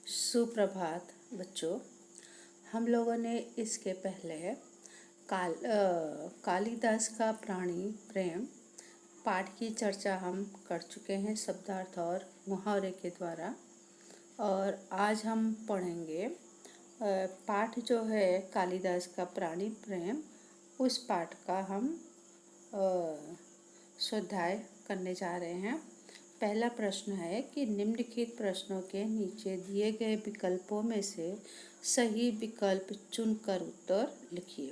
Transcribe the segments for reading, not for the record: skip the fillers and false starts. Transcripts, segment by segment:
सुप्रभात बच्चों। हम लोगों ने इसके पहले कालिदास का प्राणी प्रेम पाठ की चर्चा हम कर चुके हैं शब्दार्थ और मुहावरे के द्वारा। और आज हम पढ़ेंगे पाठ जो है कालिदास का प्राणी प्रेम, उस पाठ का हम स्वाध्याय करने जा रहे हैं। पहला प्रश्न है कि निम्नलिखित प्रश्नों के नीचे दिए गए विकल्पों में से सही विकल्प चुनकर उत्तर लिखिए।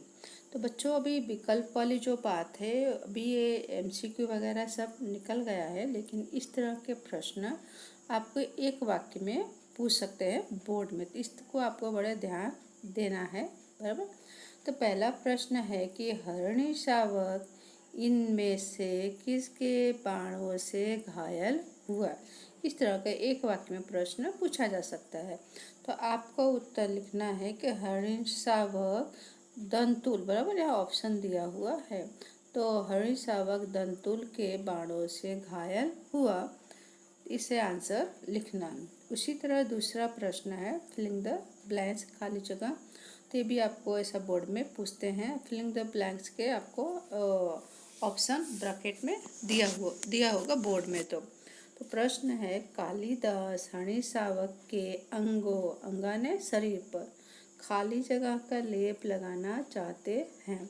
तो बच्चों, अभी विकल्प वाली जो बात है, अभी ये एमसीक्यू वगैरह सब निकल गया है, लेकिन इस तरह के प्रश्न आपको एक वाक्य में पूछ सकते हैं बोर्ड में, तो इसको आपको बड़े ध्यान देना है, बराबर। तो पहला प्रश्न है कि हरिणी शावक इनमें से किसके बाणों से घायल हुआ। इस तरह का एक वाक्य में प्रश्न पूछा जा सकता है। तो आपको उत्तर लिखना है कि हरिणी शावक दंतुल, बराबर, यह ऑप्शन दिया हुआ है। तो हरिणी शावक दंतुल के बाणों से घायल हुआ, इसे आंसर लिखना। उसी तरह दूसरा प्रश्न है फिलिंग द ब्लैंक्स, खाली जगह। तो ये भी आपको ऐसा बोर्ड में पूछते हैं। फिलिंग द ब्लैंक्स के आपको ऑप्शन ब्रैकेट में दिया होगा बोर्ड में। तो प्रश्न है कालिदास हरिणी शावक के अंगाने शरीर पर खाली जगह का लेप लगाना चाहते हैं।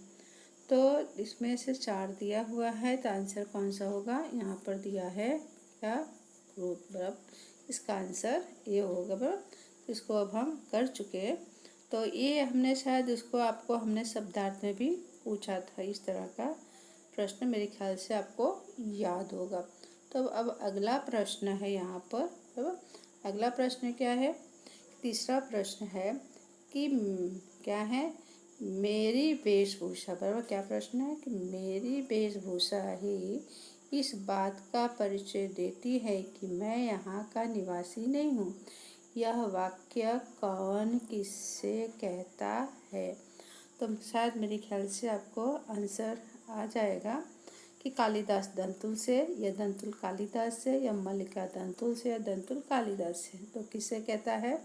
तो इसमें से 4 दिया हुआ है, तो आंसर कौन सा होगा? यहाँ पर दिया है क्या? क्रोध, बराबर। इसका आंसर ये होगा, बराबर। इसको अब हम कर चुके हैं। तो ये हमने शायद इसको आपको हमने शब्दार्थ में भी पूछा था, इस तरह का प्रश्न मेरे ख्याल से आपको याद होगा। तो अब अगला प्रश्न है यहाँ पर, बराबर। अगला प्रश्न क्या है? तीसरा प्रश्न है कि क्या है? मेरी वेशभूषा, बराबर। क्या प्रश्न है? कि मेरी वेशभूषा ही इस बात का परिचय देती है कि मैं यहाँ का निवासी नहीं हूँ। यह वाक्य कौन किससे कहता है? तो शायद मेरे ख्याल से आपको आंसर आ जाएगा कि कालिदास दंतुल से, या दंतुल कालिदास से, या मल्लिका दंतुल से, या दंतुल कालिदास से। तो किससे कहता है?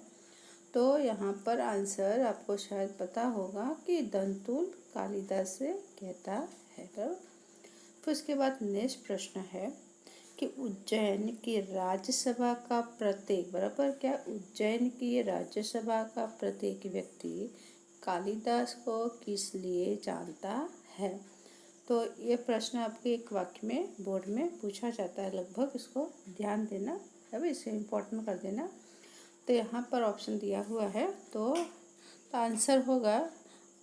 तो यहाँ पर आंसर आपको शायद पता होगा कि दंतुल कालिदास से कहता है, बराबर। फिर उसके बाद नेक्स्ट प्रश्न है कि उज्जैन की राज्यसभा का प्रत्येक, बराबर, क्या उज्जैन की राज्यसभा का प्रत्येक व्यक्ति कालिदास को किस लिए जानता है? तो ये प्रश्न आपके एक वाक्य में बोर्ड में पूछा जाता है लगभग, इसको ध्यान देना, अब इसे इम्पोर्टेंट कर देना। तो यहाँ पर ऑप्शन दिया हुआ है, तो आंसर होगा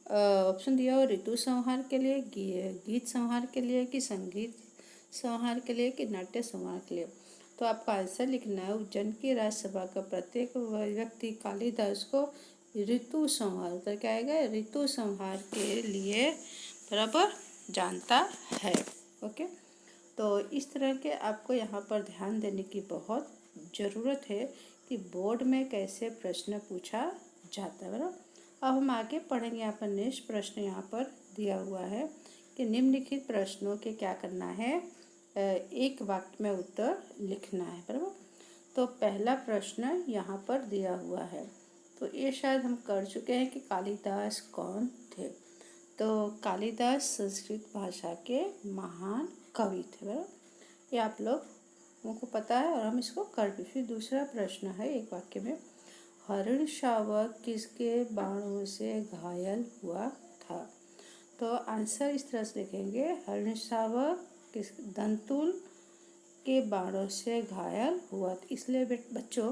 ऑप्शन दिया हुआ ऋतु संहार के लिए, गीत संहार के लिए, कि संगीत संहार के लिए, कि नाट्य संहार के लिए। तो आपका आंसर लिखना है उज्जैन की राज्यसभा का प्रत्येक व्यक्ति कालिदास को ऋतु संहार, तो क्या आएगा? ऋतु संहार के लिए, बराबर, जानता है। ओके। तो इस तरह के आपको यहाँ पर ध्यान देने की बहुत ज़रूरत है कि बोर्ड में कैसे प्रश्न पूछा जाता है, बराबर। अब हम आगे पढ़ेंगे। यहाँ पर नेक्स्ट प्रश्न यहाँ पर दिया हुआ है कि निम्नलिखित प्रश्नों के क्या करना है? एक वाक्य में उत्तर लिखना है, बराबर। तो पहला प्रश्न यहाँ पर दिया हुआ है, तो ये शायद हम कर चुके हैं कि कालिदास कौन थे। तो कालिदास संस्कृत भाषा के महान कवि थे, बराबर। ये आप लोगों को पता है और हम इसको कर भी। फिर दूसरा प्रश्न है एक वाक्य में, हरिणी शावक किसके बाणों से घायल हुआ था? तो आंसर इस तरह से लिखेंगे, हरिणी शावक किस दंतुल के बाणों से घायल हुआ था। इसलिए बच्चों,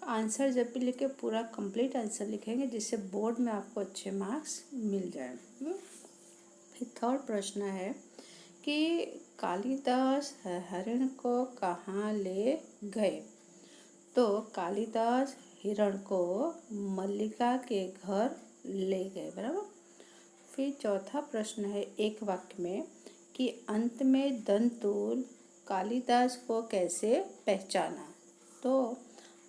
आंसर जब भी लिखे पूरा कंप्लीट आंसर लिखेंगे, जिससे बोर्ड में आपको अच्छे मार्क्स मिल जाए। फिर थर्ड प्रश्न है कि कालिदास हिरण को कहाँ ले गए? तो कालिदास हिरण को मल्लिका के घर ले गए, बराबर। फिर चौथा प्रश्न है एक वाक्य में कि अंत में दंतुल कालिदास को कैसे पहचाना? तो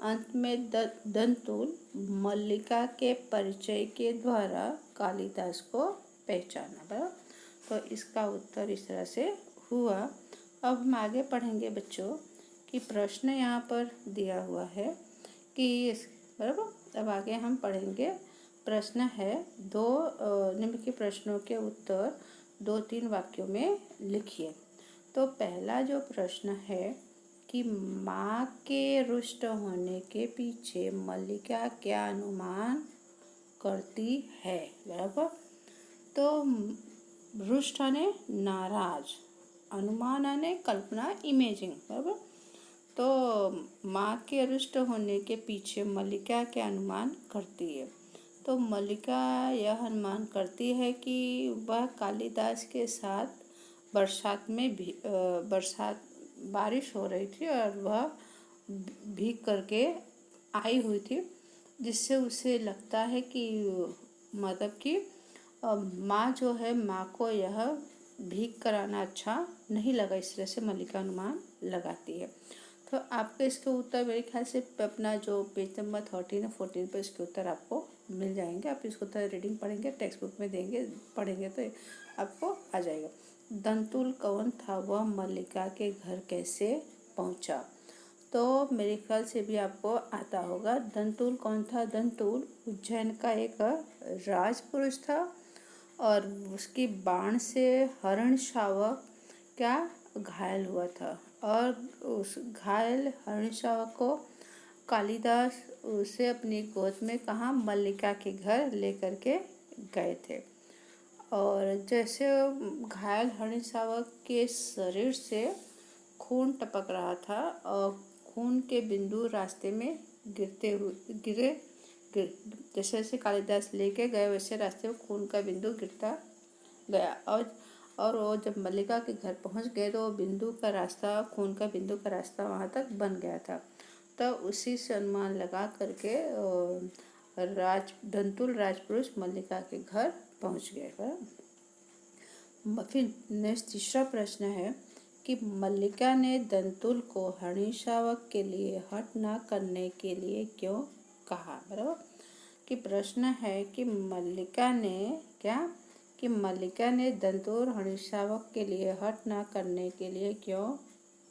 अंत में दंतुल मल्लिका के परिचय के द्वारा कालिदास को पहचाना, बराबर। तो इसका उत्तर इस तरह से हुआ। अब हम आगे पढ़ेंगे बच्चों कि प्रश्न यहाँ पर दिया हुआ है कि बराबर। अब आगे हम पढ़ेंगे। प्रश्न है दो निम्नलिखित प्रश्नों के उत्तर 2-3 वाक्यों में लिखिए। तो पहला जो प्रश्न है कि माँ के रुष्ट होने के पीछे मल्लिका क्या अनुमान करती है, बराबर। तो रुष्ट यानी नाराज, अनुमान यानी कल्पना, इमेजिंग, बराबर। तो माँ के रुष्ट होने के पीछे मल्लिका क्या अनुमान करती है। तो मल्लिका यह अनुमान करती है कि वह कालिदास के साथ बरसात में भी बारिश हो रही थी और वह भीग करके आई हुई थी, जिससे उसे लगता है कि मतलब कि माँ जो है, माँ को यह भीग कराना अच्छा नहीं लगा, इस तरह से मल्लिका अनुमान लगाती है। तो आपको इसके उत्तर मेरे ख्याल से अपना जो पेज नंबर 13 और 14 पर इसके उत्तर आपको मिल जाएंगे। आप इसको उत्तर रीडिंग पढ़ेंगे, टेक्स्ट बुक में देंगे, पढ़ेंगे तो आपको आ जाएगा। दंतुल कौन था, वह मल्लिका के घर कैसे पहुंचा। तो मेरे ख्याल से भी आपको आता होगा। दंतुल कौन था। दंतुल उज्जैन का एक राजपुरुष था और उसकी बाण से हरण शावक क्या घायल हुआ था, और उस घायल हरण शावक को कालिदास उसे अपनी गोद में कहाँ, मल्लिका के घर लेकर के गए थे। और जैसे घायल हरण शावक के शरीर से खून टपक रहा था और खून के बिंदु रास्ते में जैसे जैसे कालिदास लेके गए वैसे रास्ते में खून का बिंदु गिरता गया। और वो जब मल्लिका के घर पहुंच गए तो बिंदु का रास्ता, खून का बिंदु का रास्ता वहां तक बन गया था। तो उसी से अनुमान लगा करके दंतुल राजपुरुष मल्लिका के घर पहुंच गए। फिर नेक्स्ट तीसरा प्रश्न है कि मल्लिका ने दंतुल को हरिणी शावक के लिए हट न करने के लिए क्यों कहा, बराबर। कि प्रश्न है कि मल्लिका ने दंतुल हरिणी शावक के लिए हट न करने के लिए क्यों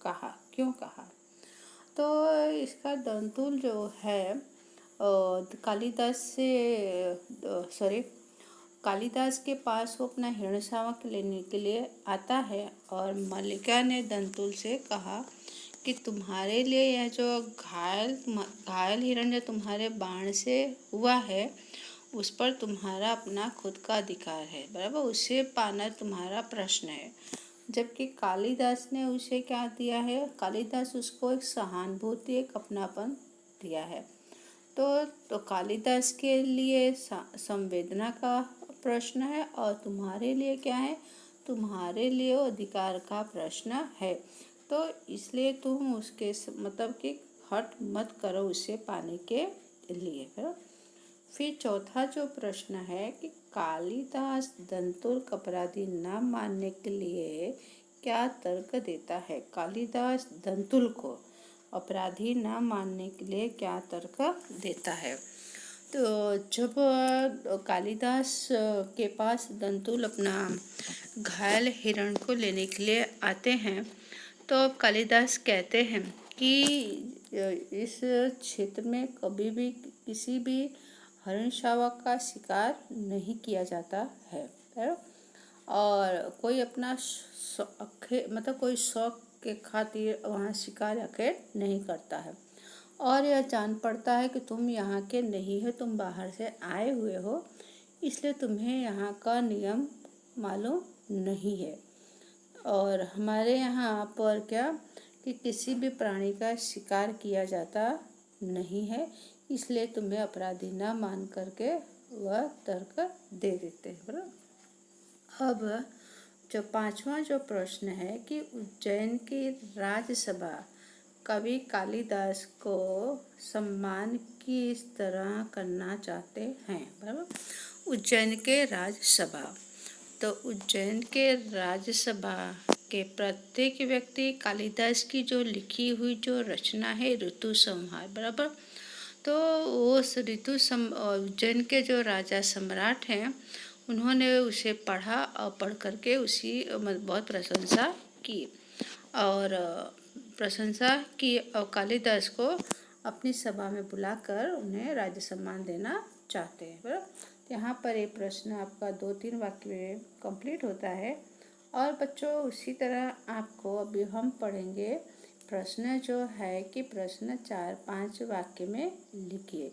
कहा। तो इसका दंतुल जो है कालिदास के पास वो अपना हिरण शावक लेने के लिए आता है और मल्लिका ने दंतुल से कहा कि तुम्हारे लिए यह जो घायल हिरण जो तुम्हारे बाण से हुआ है, उस पर तुम्हारा अपना खुद का अधिकार है, बराबर। उसे पाना तुम्हारा प्रश्न है। जबकि कालिदास ने उसे क्या दिया है, कालिदास उसको एक सहानुभूति, एक अपनापन दिया है। तो कालिदास के लिए संवेदना का प्रश्न है और तुम्हारे लिए क्या है, तुम्हारे लिए अधिकार का प्रश्न है। तो इसलिए तुम उसके मतलब कि हट मत करो उसे पाने के लिए। फिर चौथा जो प्रश्न है कि कालिदास दंतुल को अपराधी न मानने के लिए क्या तर्क देता है। कालिदास दंतुल को अपराधी न मानने के लिए क्या तर्क देता है। तो जब कालिदास के पास दंतुल अपना घायल हिरण को लेने के लिए आते हैं, तो अब कालिदास कहते हैं कि इस क्षेत्र में कभी भी किसी भी हरिण शावक का शिकार नहीं किया जाता है, और कोई अपना मतलब कोई शौक के खातिर वहाँ शिकार अकेले नहीं करता है। और यह जान पड़ता है कि तुम यहाँ के नहीं हो, तुम बाहर से आए हुए हो, इसलिए तुम्हें यहाँ का नियम मालूम नहीं है। और हमारे यहाँ पर क्या कि किसी भी प्राणी का शिकार किया जाता नहीं है, इसलिए तुम्हें अपराधी न मान करके वह तर्क दे देते हैं, बराबर। अब जो पांचवा जो प्रश्न है कि उज्जैन की राज्यसभा कवि कालिदास को सम्मान किस तरह करना चाहते हैं, बराबर। उज्जैन के राज्यसभा, तो उज्जैन के राज्यसभा के प्रत्येक व्यक्ति कालिदास की जो लिखी हुई जो रचना है ऋतु संहार, बराबर। तो उस उज्जैन के जो राजा सम्राट हैं, उन्होंने उसे पढ़ा और पढ़ करके उसी बहुत प्रशंसा की और कालिदास को अपनी सभा में बुलाकर उन्हें राज्य सम्मान देना चाहते हैं। बराबर। तो यहाँ पर ये प्रश्न आपका 2-3 वाक्य में कंप्लीट होता है। और बच्चों उसी तरह आपको अभी हम पढ़ेंगे प्रश्न जो है कि प्रश्न 4-5 वाक्य में लिखिए।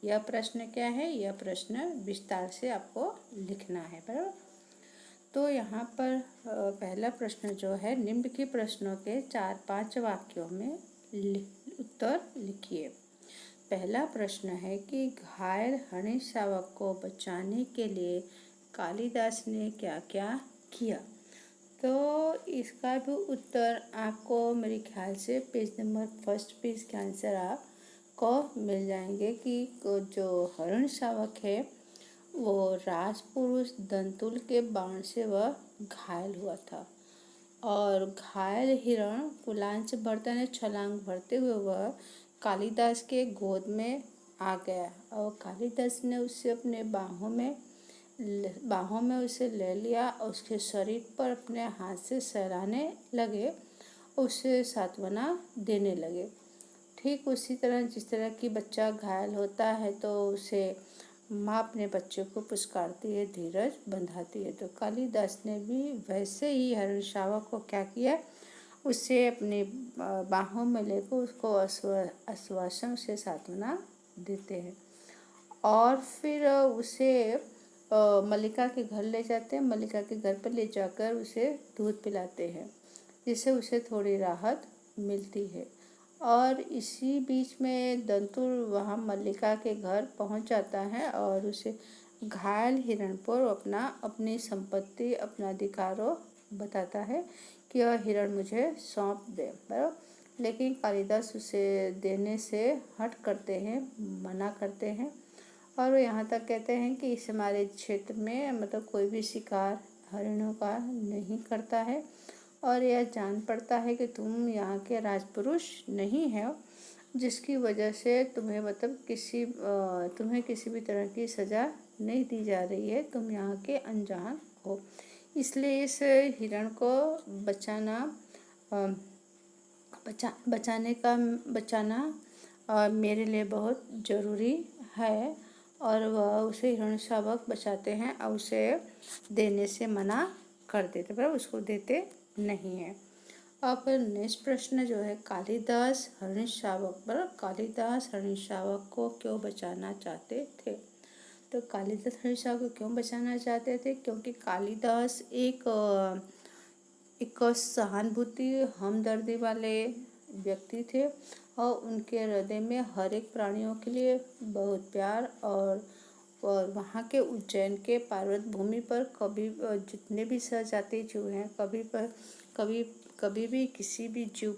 यह प्रश्न क्या है, यह प्रश्न विस्तार से आपको लिखना है। बराबर। तो यहाँ पर पहला प्रश्न जो है, निम्नलिखित प्रश्नों के 4-5 वाक्यों में उत्तर लिखिए। पहला प्रश्न है कि घायल हरिण शावक को बचाने के लिए कालिदास ने क्या क्या किया। तो इसका भी उत्तर आपको मेरे ख्याल से पेज नंबर 1 पेज के आंसर आपको मिल जाएंगे कि जो हरिण शावक है वो राजपुरुष दंतुल के बाण से वह घायल हुआ था और घायल हिरण कुलांच भरता ने छलांग भरते हुए वह कालिदास के गोद में आ गया और कालिदास ने उसे अपने बाहों में उसे ले लिया और उसके शरीर पर अपने हाथ से सहलाने लगे, उसे सांत्वना देने लगे। ठीक उसी तरह जिस तरह की बच्चा घायल होता है तो उसे माँ अपने बच्चे को पुचकारती है, धीरज बंधाती है। तो कालिदास ने भी वैसे ही हरिण शावक को क्या किया, उसे अपनी बाहों में लेकर उसको आश्वासन से सांत्वना देते हैं और फिर उसे मल्लिका के घर ले जाते हैं। मल्लिका के घर पर ले जाकर उसे दूध पिलाते हैं जिससे उसे थोड़ी राहत मिलती है। और इसी बीच में दंतुल वहाँ मल्लिका के घर पहुँच जाता है और उसे घायल हिरण पर अपनी संपत्ति, अपना अधिकारों बताता है कि यह हिरण मुझे सौंप दे। बराबर। लेकिन कालिदास उसे देने से हट करते हैं, मना करते हैं और वो यहाँ तक कहते हैं कि इस हमारे क्षेत्र में मतलब कोई भी शिकार हरिणों का नहीं करता है और यह जान पड़ता है कि तुम यहाँ के राजपुरुष नहीं हो, जिसकी वजह से तुम्हें मतलब तुम्हें किसी भी तरह की सज़ा नहीं दी जा रही है, तुम यहाँ के अनजान हो। इसलिए इस हिरण को बचाना मेरे लिए बहुत ज़रूरी है। और वह उसे हिरण शावक बचाते हैं और उसे देने से मना कर देते, पर उसको देते नहीं है। अब नेक्स्ट प्रश्न जो है, कालिदास हरिण शावक को क्यों बचाना चाहते थे। तो कालिदास हरिण शावक को क्यों बचाना चाहते थे, क्योंकि कालिदास एक सहानुभूति हमदर्दी वाले व्यक्ति थे और उनके हृदय में हर एक प्राणियों के लिए बहुत प्यार और वहाँ के उज्जैन के पर्वत भूमि पर जितने भी सजातीय जीव हैं कभी भी किसी भी जीव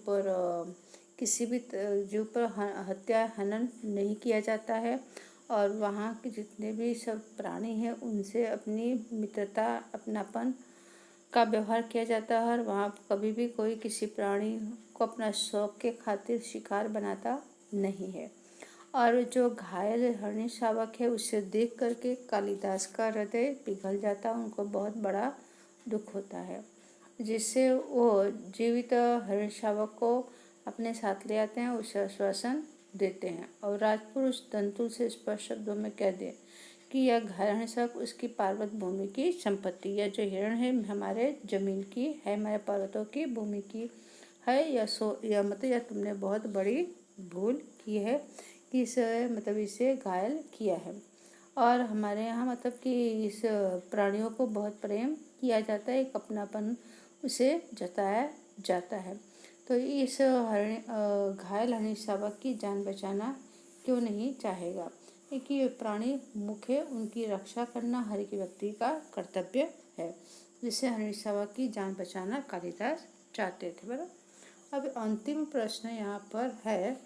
पर हत्या हनन नहीं किया जाता है और वहाँ के जितने भी सब प्राणी हैं उनसे अपनी मित्रता, अपनापन का व्यवहार किया जाता है और वहाँ कभी भी कोई किसी प्राणी को अपना शौक के खातिर शिकार बनाता नहीं है। और जो घायल हरिण शावक है उसे देख करके कालिदास का हृदय पिघल जाता है, उनको बहुत बड़ा दुख होता है, जिससे वो जीवित हरिण शावक को अपने साथ ले आते हैं, उसे आश्वासन देते हैं और राजपुरुष दंतुल से स्पष्ट शब्दों में कह दे कि यह घायल शावक उसकी पर्वत भूमि की संपत्ति, यह जो हिरण है हमारे जमीन की है, हमारे पर्वतों की भूमि की है। यह तुमने बहुत बड़ी भूल की है कि इसे घायल किया है। और हमारे यहाँ मतलब कि इस प्राणियों को बहुत प्रेम किया जाता है, एक अपनापन उसे जताया जाता है। तो इस घायल हरिण शावक की जान बचाना क्यों नहीं चाहेगा, क्योंकि ये प्राणी मुख्य उनकी रक्षा करना हर एक व्यक्ति का कर्तव्य है, जिससे हरिण शावक की जान बचाना कालिदास चाहते थे। बराबर। अब अंतिम प्रश्न यहाँ पर है,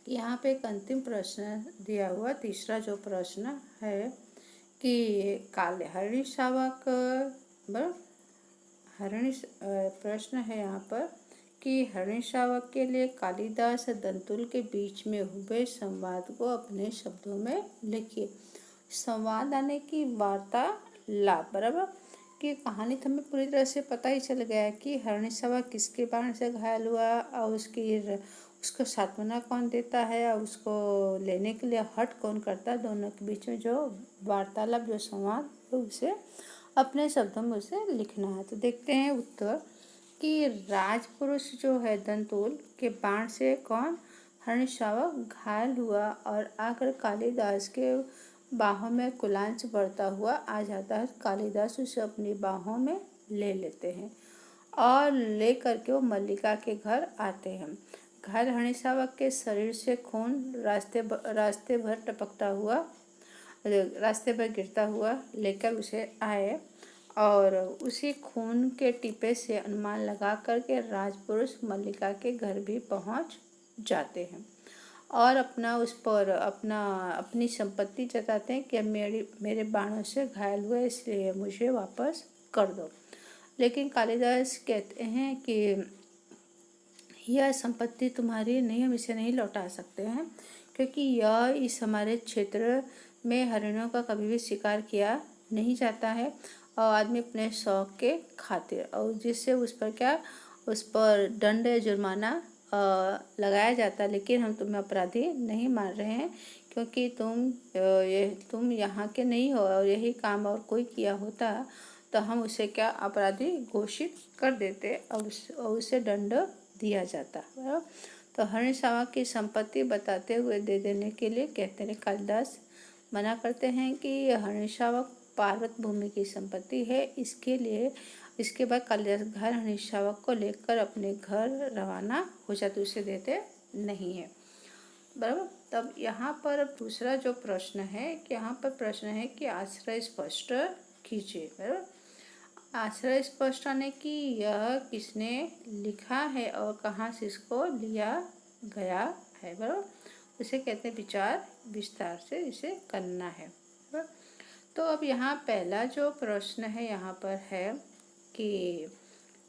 यहाँ पे एक अंतिम प्रश्न दिया हुआ, तीसरा जो प्रश्न है कि हरिण शावक प्रश्न है यहाँ पर कि हरिण शावक के लिए कालिदास दंतुल के बीच में हुए संवाद को अपने शब्दों में लिखिए। संवाद आने की वार्तालाप। बराबर। कि कहानी तो हमें पूरी तरह से पता ही चल गया है कि हरिण शावक किसके बाण से घायल हुआ और उसको सांत्वना कौन देता है और उसको लेने के लिए हट कौन करता है, दोनों के बीच में जो वार्तालाप, जो संवाद, तो उसे अपने शब्दों में उसे लिखना है। तो देखते हैं उत्तर कि राजपुरुष जो है दंतोल के बाण से कौन, हर्णशावक घायल हुआ और आकर कालिदास के बाहों में कुलांच बढ़ता हुआ आ जाता है। कालिदास उसे अपनी बाहों में ले लेते हैं और ले करके वो मल्लिका के घर आते हैं। घायल हर्णशावक के शरीर से खून रास्ते भर टपकता हुआ, रास्ते पर गिरता हुआ लेकर उसे आए और उसी खून के टीपे से अनुमान लगा करके राजपुरुष मल्लिका के घर भी पहुंच जाते हैं और अपनी संपत्ति जताते हैं कि मेरे बाणों से घायल हुए, इसलिए मुझे वापस कर दो। लेकिन कालिदास कहते हैं कि यह संपत्ति तुम्हारी नहीं, हम इसे नहीं लौटा सकते हैं, क्योंकि यह इस हमारे क्षेत्र में हरिणों का कभी भी शिकार किया नहीं जाता है और आदमी अपने शौक के खातिर, और जिससे उस पर दंड या जुर्माना लगाया जाता है। लेकिन हम तुम्हें अपराधी नहीं मान रहे हैं, क्योंकि तुम यहाँ के नहीं हो और यही काम और कोई किया होता तो हम उसे क्या अपराधी घोषित कर देते और उसे दंड दिया जाता है। तो हर्णशावक की संपत्ति बताते हुए दे देने के लिए कहते हैं, कालिदास मना करते हैं कि हर्णशावक पार्वत भूमि की संपत्ति है। इसके बाद कालिदास घर हर्णशावक को लेकर अपने घर रवाना हो जाते, उसे देते नहीं है। बराबर। तब यहाँ पर दूसरा जो प्रश्न है कि यहाँ पर प्रश्न है कि आश्रय स्पष्ट कीजिए। बराबर। आश्रय स्पष्ट आने की यह किसने लिखा है और कहाँ से इसको लिया गया है। बराबर। उसे कहते हैं विचार विस्तार से इसे करना है। बराबर। तो अब यहाँ पहला जो प्रश्न है यहाँ पर है कि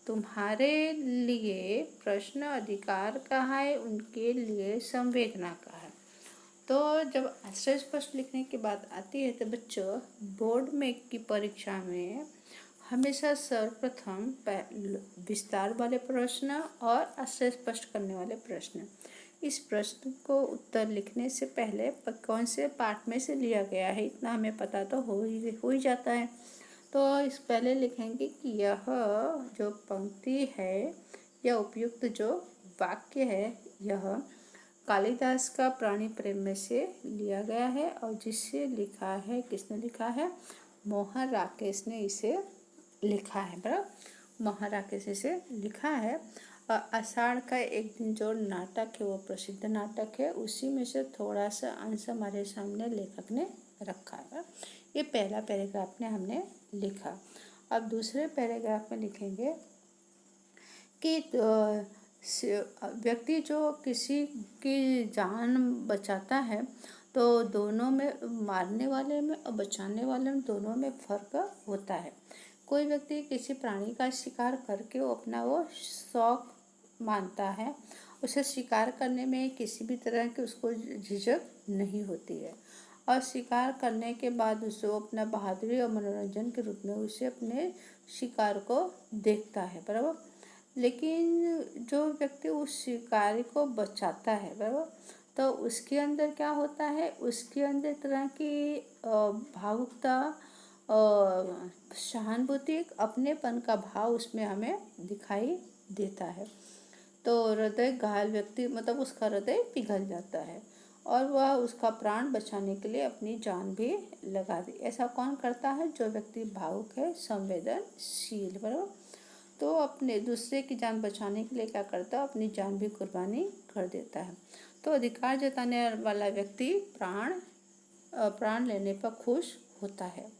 तुम्हारे लिए प्रश्न अधिकार का है, उनके लिए संवेदना का है। तो जब आश्रय स्पष्ट लिखने की बात आती है तो बच्चों, बोर्ड में की परीक्षा में हमेशा सर्वप्रथम विस्तार वाले प्रश्न और आश्रय स्पष्ट करने वाले प्रश्न, इस प्रश्न को उत्तर लिखने से पहले कौन से पाठ में से लिया गया है इतना हमें पता तो हो ही जाता है। तो इस पहले लिखेंगे कि यह जो पंक्ति है या उपयुक्त जो वाक्य है यह कालिदास का प्राणी प्रेम में से लिया गया है और जिससे लिखा है, किसने लिखा है, मोहन राकेश ने इसे लिखा है। बराबर। मोहन राकेश इसे लिखा है। और आषाढ़ का एक दिन जो नाटक है वो प्रसिद्ध नाटक है, उसी में से थोड़ा सा अंश हमारे सामने लेखक ने रखा है। ये पहला पैराग्राफ ने हमने लिखा। अब दूसरे पैराग्राफ में लिखेंगे कि व्यक्ति जो किसी की जान बचाता है तो दोनों में, मारने वाले में और बचाने वाले में, दोनों में फर्क होता है। कोई व्यक्ति किसी प्राणी का शिकार करके वो अपना शौक मानता है, उसे शिकार करने में किसी भी तरह की उसको झिझक नहीं होती है और शिकार करने के बाद उसे अपना बहादुरी और मनोरंजन के रूप में उसे अपने शिकार को देखता है। बराबर। लेकिन जो व्यक्ति उस शिकारी को बचाता है, बराबर, तो उसके अंदर क्या होता है, उसके अंदर तरह की भावुकता और सहानुभूति, अपनेपन का भाव उसमें हमें दिखाई देता है। तो हृदय घायल व्यक्ति मतलब उसका हृदय पिघल जाता है और वह उसका प्राण बचाने के लिए अपनी जान भी लगा दे। ऐसा कौन करता है, जो व्यक्ति भावुक है, संवेदनशील। बराबर। तो अपने दूसरे की जान बचाने के लिए क्या करता है, अपनी जान भी कुर्बानी कर देता है। तो अधिकार जताने वाला व्यक्ति प्राण लेने पर खुश होता है।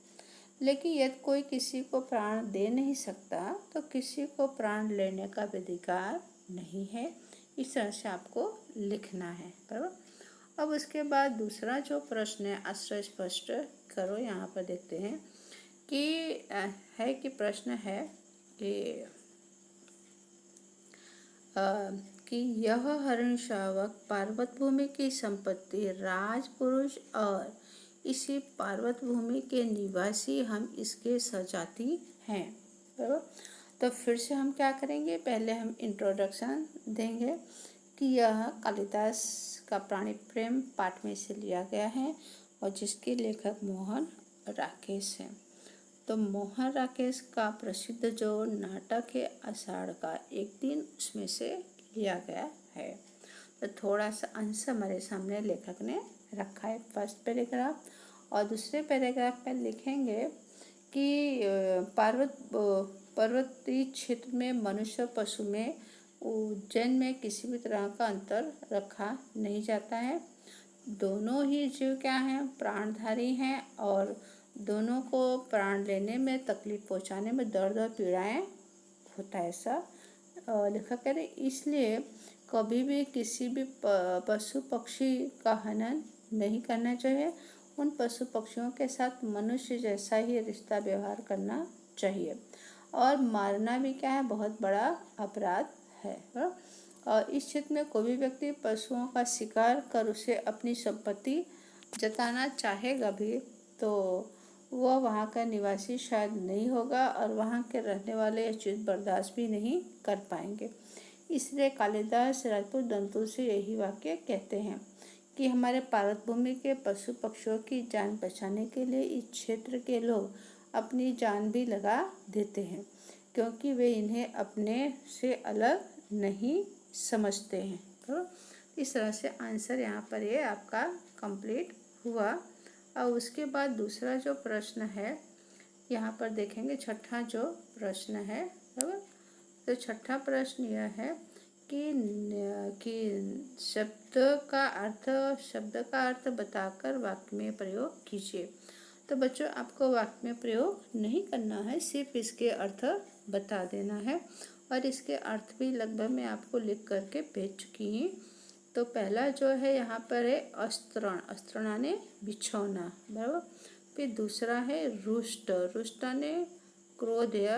लेकिन यदि कोई किसी को प्राण दे नहीं सकता तो किसी को प्राण लेने का अधिकार नहीं है। इस तरह से आपको लिखना है। बराबर। अब उसके बाद दूसरा जो प्रश्न है, आश्रय स्पष्ट करो, यहाँ पर देखते हैं कि प्रश्न है कि यह हर्णशावक पार्वत भूमि की संपत्ति, राजपुरुष और इसी पार्वत भूमि के निवासी हम इसके सजाति हैं। बराबर। तो फिर से हम क्या करेंगे, पहले हम इंट्रोडक्शन देंगे कि यह कालिदास का प्राणी प्रेम पाठ में से लिया गया है और जिसके लेखक मोहन राकेश हैं। तो मोहन राकेश का प्रसिद्ध जो नाटक है आषाढ़ का एक दिन, उसमें से लिया गया है। तो थोड़ा सा अंश हमारे सामने लेखक ने रखा है फर्स्ट पैराग्राफ, और दूसरे पैराग्राफ में लिखेंगे कि पर्वतीय क्षेत्र में मनुष्य पशु में उज्जैन में किसी भी तरह का अंतर रखा नहीं जाता है। दोनों ही जीव क्या हैं, प्राणधारी हैं, और दोनों को प्राण लेने में, तकलीफ पहुंचाने में, दर्द और पीड़ाएं होता है, ऐसा लेखक कह रहे। इसलिए कभी भी किसी भी पशु पक्षी का हनन नहीं करना चाहिए। उन पशु पक्षियों के साथ मनुष्य जैसा ही रिश्ता व्यवहार करना चाहिए, और मारना भी क्या है, बहुत बड़ा अपराध है। और इस क्षेत्र में कोई भी व्यक्ति पशुओं का शिकार कर उसे अपनी संपत्ति जताना चाहेगा भी तो वह वहाँ का निवासी शायद नहीं होगा, और वहाँ के रहने वाले यह चीज़ बर्दाश्त भी नहीं कर पाएंगे। इसलिए कालिदास राजपूत दंतु से यही वाक्य कहते हैं कि हमारे भारत भूमि के पशु पक्षियों की जान बचाने के लिए इस क्षेत्र के लोग अपनी जान भी लगा देते हैं, क्योंकि वे इन्हें अपने से अलग नहीं समझते हैं। तो इस तरह से आंसर यहाँ पर ये आपका कंप्लीट हुआ। और उसके बाद दूसरा जो प्रश्न है यहाँ पर देखेंगे, छठा जो प्रश्न है, बराबर। तो छठा प्रश्न यह है कि शब्द का अर्थ बताकर वाक्य में प्रयोग कीजिए। तो बच्चों, आपको वाक्य में प्रयोग नहीं करना है, सिर्फ इसके अर्थ बता देना है, और इसके अर्थ भी लगभग मैं आपको लिख करके भेज चुकी हूँ। तो पहला जो है यहाँ पर है अस्त्रण, अस्त्रण यानी बिछौना, बराबर। फिर दूसरा है रुष्ट, रुष्ट यानी क्रोध या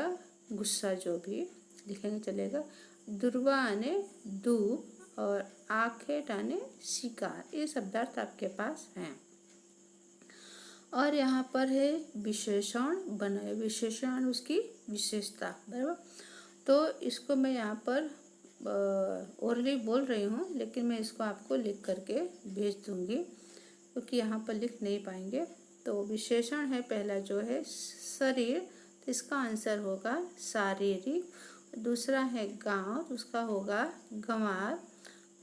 गुस्सा, जो भी लिखेंगे चलेगा। दुर्वा यानी धूप, और आखेट यानी शिकार। ये शब्दार्थ आपके पास हैं। और यहाँ पर है विशेषण बनाए, विशेषण उसकी विशेषता, बराबर। तो इसको मैं यहाँ पर ओरली बोल रही हूँ, लेकिन मैं इसको आपको लिख करके भेज दूँगी, क्योंकि यहाँ पर लिख नहीं पाएंगे। तो विशेषण है पहला जो है शरीर, तो इसका आंसर होगा शारीरिक। दूसरा है गांव, तो उसका होगा गंवार।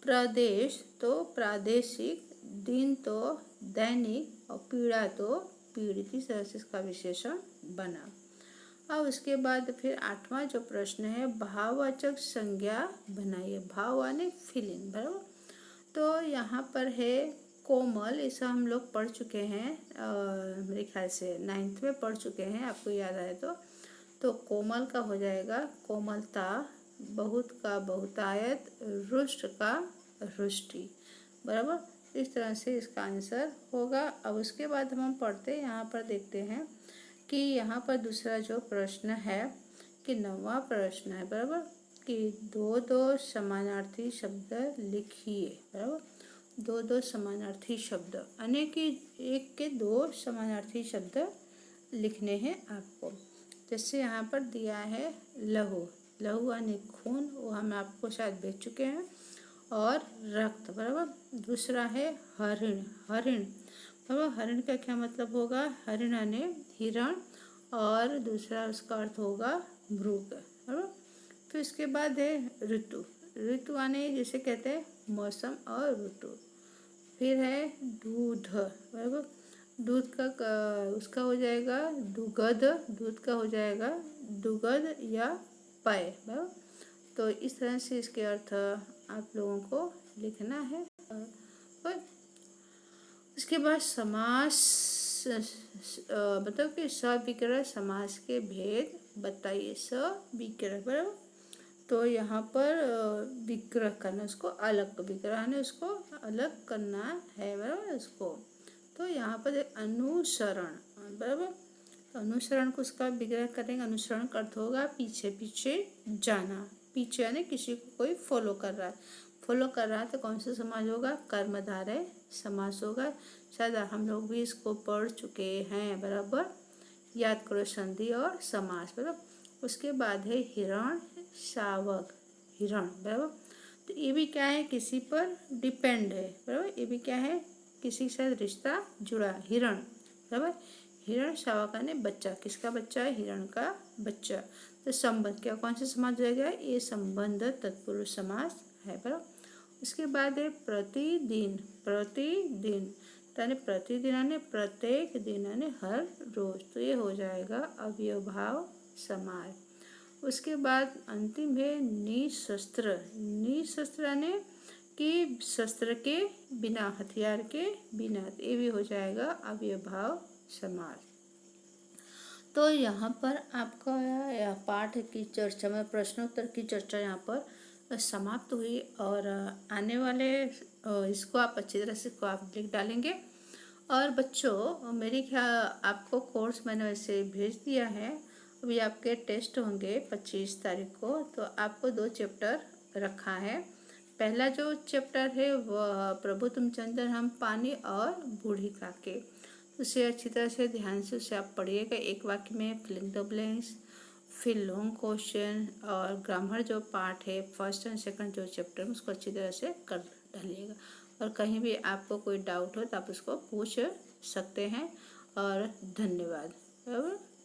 प्रदेश तो प्रादेशिक, दिन तो दैनिक, और पीड़ा तो पीड़ित। इस तरह से इसका विशेषण बना। और उसके बाद फिर आठवां जो प्रश्न है, भाववाचक संज्ञा बनाइए। भाव यानी फीलिंग, बराबर। तो यहाँ पर है कोमल, इसे हम लोग पढ़ चुके हैं, मेरे ख्याल से 9th में पढ़ चुके हैं, आपको याद आए तो कोमल का हो जाएगा कोमलता, बहुत का बहुतायत, रुष्ट का रुष्टि, बराबर। इस तरह से इसका आंसर होगा। अब उसके बाद हम पढ़ते हैं, यहाँ पर देखते हैं कि यहाँ पर दूसरा जो प्रश्न है कि 9वां प्रश्न है, बराबर, कि दो समानार्थी शब्द लिखिए, बराबर। दो समानार्थी शब्द, अनेक एक के दो समानार्थी शब्द लिखने हैं आपको। जैसे यहाँ पर दिया है लहू, लहू यानी खून, वो हम आपको शायद भेज चुके हैं, और रक्त, बराबर। दूसरा है हरिण, हरिण, बराबर। हरिण का क्या मतलब होगा, हरिण यानी हिरण, और दूसरा उसका अर्थ होगा मृग, बराबर। फिर उसके बाद है ऋतु, ऋतु यानी जिसे कहते हैं मौसम और ऋतु। फिर है दूध, बराबर। दूध का उसका हो जाएगा दुग्ध, दूध का हो जाएगा दुग्ध या पेय, बराबर। तो इस तरह से इसके अर्थ आप लोगों को लिखना है। और उसके बाद समास, मतलब कि सविग्रह समास के भेद बताइए। सविग्रह, बराबर। तो यहाँ पर विग्रह करना, उसको अलग, विग्रह ने उसको अलग करना है, बराबर उसको। तो यहाँ पर अनुसरण, बराबर। अनुसरण को उसका विग्रह करेंगे। अनुसरण का अर्थ होगा पीछे पीछे जाना, पीछे यानी किसी को कोई फॉलो कर रहा है, फॉलो कर रहा है तो कौन सा समाज होगा, कर्मधारय समास होगा। शायद हम लोग भी इसको पढ़ चुके हैं, बराबर। याद करो संधि और समास, बराबर। उसके बाद है हिरण, शावक, हिरण, बराबर। तो ये भी क्या है, किसी पर डिपेंड है, बराबर। ये भी क्या है, किसी के साथ रिश्ता जुड़ा। हिरण, बराबर। हिरण शावक ने बच्चा, किसका बच्चा है, हिरण का बच्चा। तो संबंध क्या, कौन सा समास हो गया, ये संबंध तत्पुरुष समास है, बराबर। उसके बाद है प्रतिदिन, प्रतिदिन यानी प्रतिदिन यानी प्रत्येक दिन यानी हर रोज, तो ये हो जाएगा अव्ययभाव समास। उसके बाद अंतिम है निशस्त्र, निशस्त्र यानी कि शस्त्र के बिना, हथियार के बिना, ये भी हो जाएगा अव्ययभाव समास। तो यहाँ पर आपका पाठ की चर्चा में प्रश्नोत्तर की चर्चा यहाँ पर समाप्त हुई। और आने वाले इसको आप अच्छी तरह से आप लिख डालेंगे। और बच्चों, मेरी क्या, आपको कोर्स मैंने वैसे भेज दिया है। अभी आपके टेस्ट होंगे 25 तारीख को, तो आपको 2 चैप्टर रखा है। पहला जो चैप्टर है वह प्रभु तुम चंदन हम पानी और बूढ़ी काके, उसे अच्छी तरह से ध्यान से उसे आप पढ़िएगा। एक वाक्य में फिलिंग द ब्लैंक्स, फिर लॉन्ग क्वेश्चन और ग्रामर जो पार्ट है फर्स्ट एंड सेकंड जो चैप्टर में, उसको अच्छी तरह से कर डालिएगा। और कहीं भी आपको कोई डाउट हो तो आप उसको पूछ सकते हैं। और धन्यवाद।